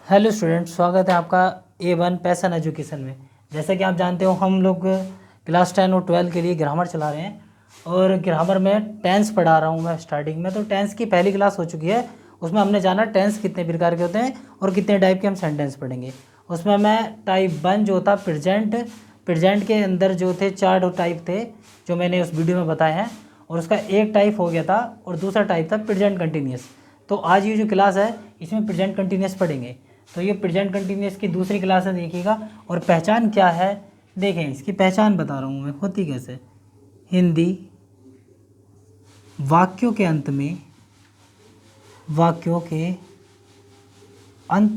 Hello student, स्वागत है आपका A1 पैशन एजुकेशन में। जैसे कि आप जानते हो हम लोग क्लास 10 और 12 के लिए ग्रामर चला रहे हैं और ग्रामर में टेंस पढ़ा रहा हूँ मैं स्टार्टिंग में। तो टेंस की पहली क्लास हो चुकी है, उसमें हमने जाना टेंस कितने प्रकार के होते हैं और कितने टाइप के हम सेंटेंस पढ़ेंगे। उसमें मैं टाइप 1 जो था प्रेजेंट के अंदर जो थे 4 टाइप थे जो मैंने उस वीडियो में बताए हैं, और उसका एक टाइप हो गया था और दूसरा टाइप था प्रेजेंट कंटिन्यूस। तो आज ये जो क्लास है इसमें प्रेजेंट कंटिन्यूस पढ़ेंगे। तो ये प्रेजेंट कंटिन्यूस की दूसरी क्लास है, देखिएगा। और पहचान क्या है देखें, इसकी पहचान बता रहा हूँ मैं होती कैसे। हिंदी वाक्यों के अंत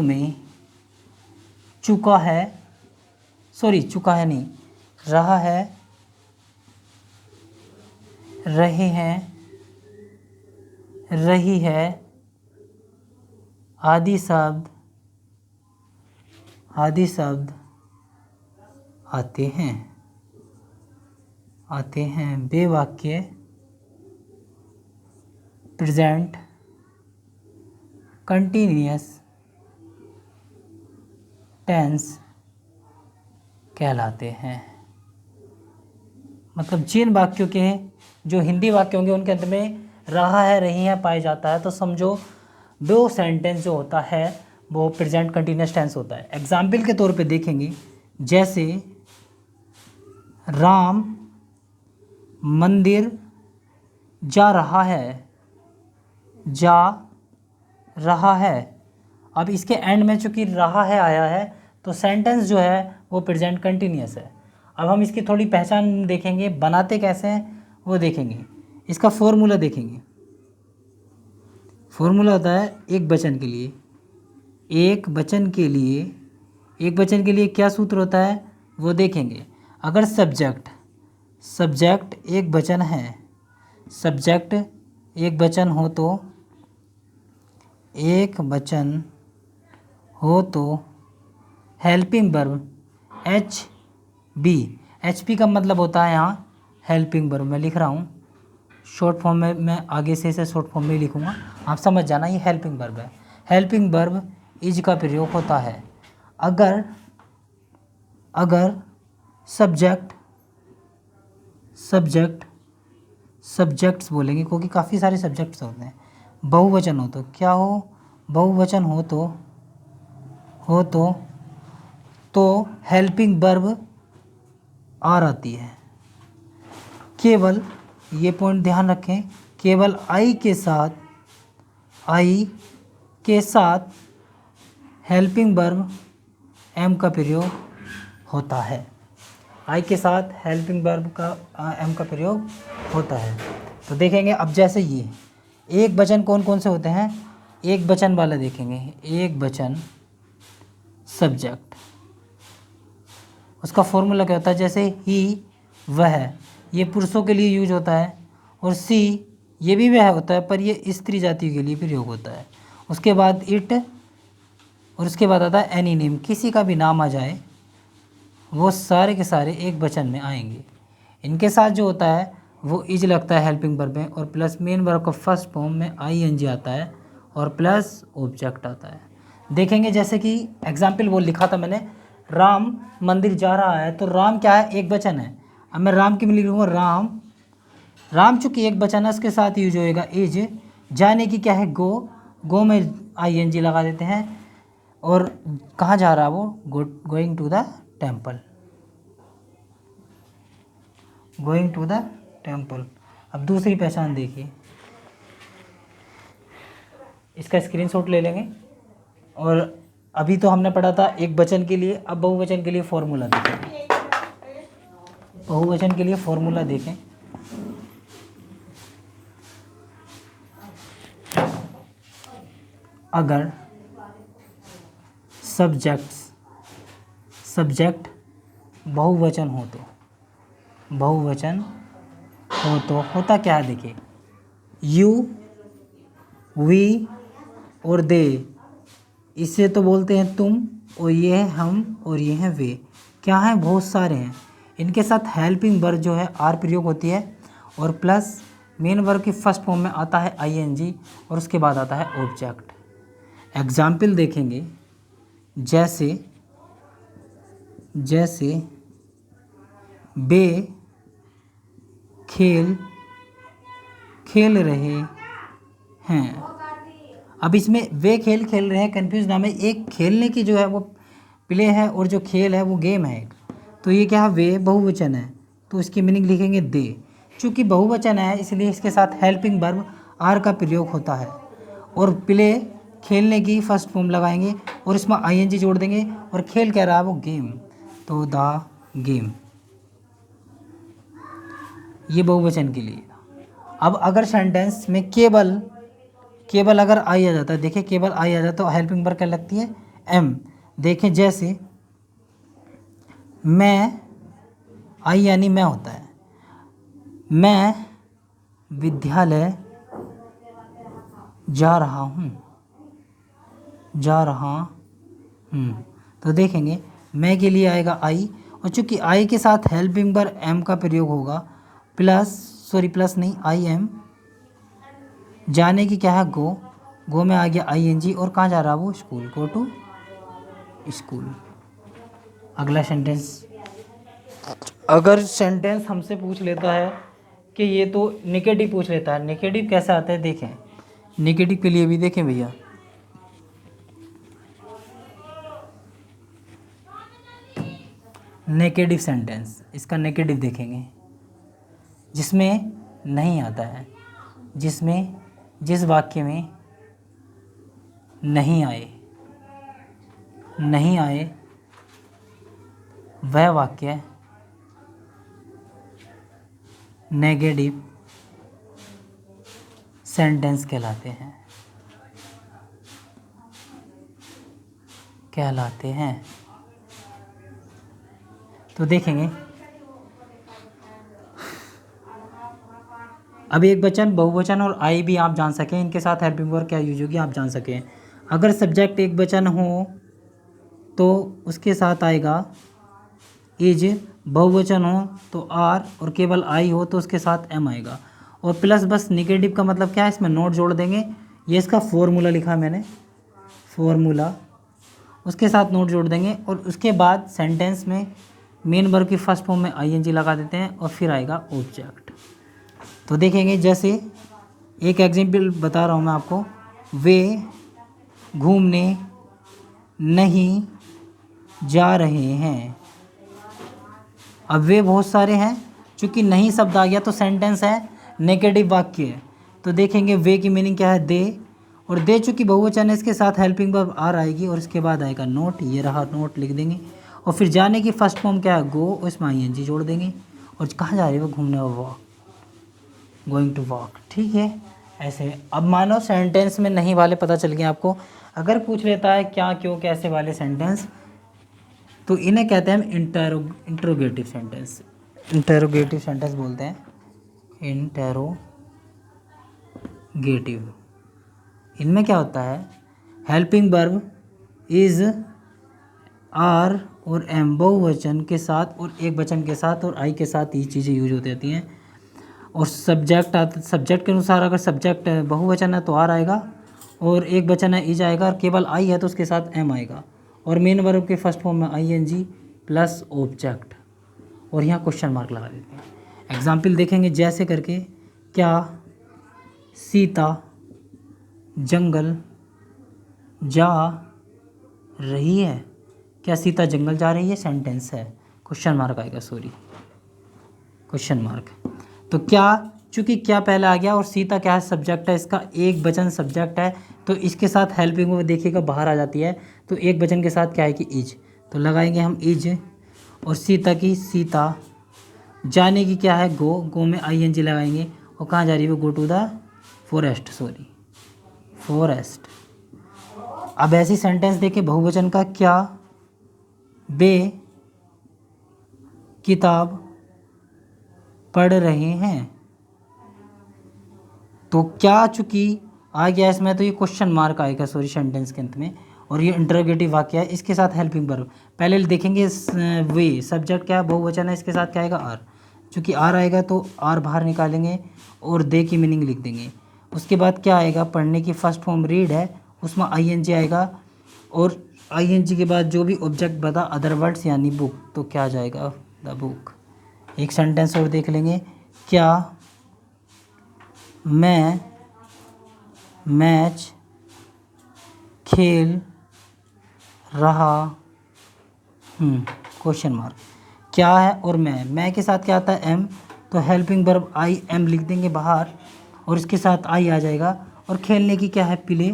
में चुका है नहीं, रहा है, रहे हैं, रही है आदि शब्द आते हैं वे वाक्य प्रेजेंट कंटिन्यूअस टेंस कहलाते हैं। मतलब जिन वाक्यों के जो हिंदी वाक्य होंगे उनके अंत में रहा है, रही है पाया जाता है, तो समझो वो सेंटेंस जो होता है वो प्रेजेंट कंटिन्यूअस टेंस होता है। एग्जाम्पल के तौर पे देखेंगे, जैसे राम मंदिर जा रहा है। अब इसके एंड में चूंकि रहा है आया है तो सेंटेंस जो है वो प्रेजेंट कंटिन्यूअस है। अब हम इसकी थोड़ी पहचान देखेंगे, बनाते कैसे हैं वो देखेंगे। इसका फॉर्मूला देखेंगे। फॉर्मूला होता है एक वचन के लिए क्या सूत्र होता है वो देखेंगे। अगर सब्जेक्ट एक वचन हो तो हेल्पिंग वर्ब एच बी का मतलब होता है यहाँ हेल्पिंग वर्ब। मैं लिख रहा हूँ शॉर्ट फॉर्म में, मैं आगे से इसे शॉर्ट फॉर्म में ही लिखूँगा, आप समझ जाना। ये हेल्पिंग वर्ब है। हेल्पिंग वर्ब इज का प्रयोग होता है अगर सब्जेक्ट्स बोलेंगे, क्योंकि काफ़ी सारे सब्जेक्ट्स होते हैं। बहुवचन हो तो क्या हो, बहुवचन हो तो हेल्पिंग वर्ब आर आती है। केवल ये पॉइंट ध्यान रखें, केवल आई के साथ हेल्पिंग वर्ब एम का प्रयोग होता है। आई के साथ हेल्पिंग वर्ब का एम का प्रयोग होता है। तो देखेंगे अब जैसे ये एक वचन कौन कौन से होते हैं, एक वचन वाला देखेंगे। एक वचन सब्जेक्ट, उसका फॉर्मूला क्या होता है, जैसे ही वह, ये पुरुषों के लिए यूज होता है, और सी ये भी वह होता है पर ये स्त्री जाति के लिए प्रयोग होता है। उसके बाद इट, और उसके बाद आता है एनी नेम, किसी का भी नाम आ जाए वो सारे के सारे एक वचन में आएंगे। इनके साथ जो होता है वो इज लगता है हेल्पिंग वर्ब में, और प्लस मेन वर्ब का फर्स्ट फॉर्म में ING आता है और प्लस ऑब्जेक्ट आता है। देखेंगे जैसे कि एग्जाम्पल वो लिखा था मैंने, राम मंदिर जा रहा है, तो राम क्या है, एक वचन है। अब मैं राम के में लिखूँगा राम चूँकि एक वचन है उसके साथ यूज होएगा इज। जाने की क्या है, गो में ING लगा देते हैं। और कहाँ जा रहा है वो, गोइंग टू द टेम्पल। अब दूसरी पहचान देखिए, इसका स्क्रीनशॉट ले लेंगे। और अभी तो हमने पढ़ा था एक वचन के लिए, अब बहुवचन के लिए फॉर्मूला देखें। बहुवचन के लिए फॉर्मूला देखें। अगर सब्जेक्ट बहुवचन हो तो होता क्या है, देखिए यू, वी और दे, इसे तो बोलते हैं तुम, और ये है हम, और ये हैं वे। क्या है, बहुत सारे हैं। इनके साथ हेल्पिंग वर्ब जो है आर प्रयोग होती है, और प्लस मेन वर्ब की फर्स्ट फॉर्म में आता है ING, और उसके बाद आता है ऑब्जेक्ट। एग्जाम्पल देखेंगे, जैसे जैसे वे खेल खेल रहे हैं। अब इसमें वे खेल खेल रहे हैं कंफ्यूज नाम है, एक खेलने की जो है वो प्ले है और जो खेल है वो गेम है एक। तो ये क्या है, वे बहुवचन है तो इसकी मीनिंग लिखेंगे दे। चूँकि बहुवचन है इसलिए इसके साथ हेल्पिंग वर्ब आर का प्रयोग होता है। और प्ले खेलने की फर्स्ट फॉर्म लगाएंगे और इसमें आईएनजी जोड़ देंगे और खेल कह रहा है वो गेम, तो द गेम, ये बहुवचन के लिए। अब अगर सेंटेंस में केवल अगर आई आ जाता है, देखिए केवल आई आ जाता है तो हेल्पिंग वर्ब क्या लगती है, एम। देखें जैसे मैं, आई यानी मैं होता है, मैं विद्यालय जा रहा हूँ, तो देखेंगे मैं के लिए आएगा आई, और चूंकि आई के साथ हेल्पिंग वर्ब एम का प्रयोग होगा, प्लस नहीं, आई एम, जाने की क्या है गो में आ गया आईएनजी, और कहाँ जा रहा है वो, स्कूल, गो टू स्कूल। अगला सेंटेंस, अगर सेंटेंस हमसे पूछ लेता है कि ये तो नेगेटिव पूछ लेता है, नेगेटिव कैसे आता है देखें, नेगेटिव के लिए भी देखें भैया, नेगेटिव सेंटेंस, इसका नेगेटिव देखेंगे जिसमें नहीं आता है, जिस वाक्य में नहीं आए वह वाक्य नेगेटिव सेंटेंस कहलाते हैं। तो देखेंगे अब एक वचन, बहुवचन और आई भी आप जान सकें, इनके साथ हेल्पिंग वर्ब क्या यूज होगी आप जान सकें। अगर सब्जेक्ट एक वचन हो तो उसके साथ आएगा इज, बहुवचन हो तो आर, और केवल आई हो तो उसके साथ एम आएगा। और प्लस बस निगेटिव का मतलब क्या है, इसमें नोट जोड़ देंगे, ये इसका फॉर्मूला लिखा मैंने, फॉर्मूला, उसके साथ नोट जोड़ देंगे और उसके बाद सेंटेंस में मेन वर्ब की फर्स्ट फॉर्म में आईएनजी लगा देते हैं और फिर आएगा ऑब्जेक्ट। तो देखेंगे जैसे एक एग्जाम्पल बता रहा हूँ मैं आपको, वे घूमने नहीं जा रहे हैं। अब वे बहुत सारे हैं, चूँकि नहीं शब्द आ गया तो सेंटेंस है नेगेटिव वाक्य है। तो देखेंगे वे की मीनिंग क्या है, दे, और दे चूँकि बहुवचन है इसके साथ हेल्पिंग वर्ब आर आएगी और इसके बाद आएगा नोट, ये रहा नोट लिख देंगे। और फिर जाने की फर्स्ट फॉर्म क्या है, गो, और इसमें आईएनजी जोड़ देंगे। और कहाँ जा रही है वो, घूमने, वॉक, गोइंग टू वॉक, ठीक है ऐसे। अब मानो सेंटेंस में नहीं वाले पता चल गए आपको, अगर पूछ लेता है क्या क्यों कैसे वाले सेंटेंस, तो इन्हें कहते हैं इंटरोगेटिव सेंटेंस, इंटरोगेटिव सेंटेंस बोलते हैं, इंटरोगेटिव। इनमें क्या होता है, हेल्पिंग वर्ब इज, आर और एम बहुवचन के साथ और एक वचन के साथ और आई के साथ ये चीज़ें यूज होती रहती हैं। और सब्जेक्ट के अनुसार अगर सब्जेक्ट बहुवचन है तो आर आएगा, और एक वचन है इज आएगा, और केवल आई है तो उसके साथ एम आएगा, और मेन वर्ब के फर्स्ट फॉर्म में आईएनजी प्लस ऑब्जेक्ट, और यहाँ क्वेश्चन मार्क लगा देते हैं। एग्जाम्पल देखेंगे जैसे करके, क्या सीता जंगल जा रही है, क्या सीता जंगल जा रही है, सेंटेंस है, क्वेश्चन मार्क आएगा, सॉरी क्वेश्चन मार्क। तो क्या, चूँकि क्या पहले आ गया और सीता क्या है, सब्जेक्ट है, इसका एक वचन सब्जेक्ट है, तो इसके साथ हेल्पिंग वर्ब देखिएगा बाहर आ जाती है, तो एक वचन के साथ क्या है कि इज, तो लगाएंगे हम इज, और सीता की सीता, जाने की क्या है गो में आईएनजी लगाएंगे, और कहाँ जा रही है वो, go to the forest, forest. अब ऐसी सेंटेंस देखिए बहुवचन का, क्या वे किताब पढ़ रहे हैं, तो क्या चूँकि आ गया इसमें तो ये क्वेश्चन मार्क आएगा, सॉरी सेंटेंस के अंत में, और ये इंटरोगेटिव वाक्य है, इसके साथ हेल्पिंग वर्ब। पहले देखेंगे वे सब्जेक्ट क्या है, बहुवचन है, इसके साथ क्या आएगा, आर, चूँकि आर आएगा तो आर बाहर निकालेंगे और दे की मीनिंग लिख देंगे। उसके बाद क्या आएगा, पढ़ने की फर्स्ट फॉर्म रीड है, उसमें आईएनजी आएगा, और आईएनजी के बाद जो भी ऑब्जेक्ट बता अदर वर्ड्स यानी बुक, तो क्या आ जाएगा? The book. एक सेंटेंस और देख लेंगे। क्या मैं मैच खेल रहा हूँ? Question mark. क्या है और मैं के साथ क्या आता है? एम, तो हेल्पिंग वर्ब आई एम लिख देंगे बाहर और इसके साथ आई आ जाएगा। और खेलने की क्या है? प्ले।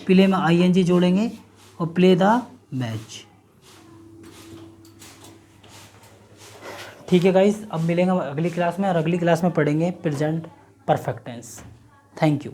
प्ले में आईएनजी जोड़ेंगे और प्ले द मैच। ठीक है गाइस, अब मिलेंगे अगली क्लास में और अगली क्लास में पढ़ेंगे present perfect tense. Thank you.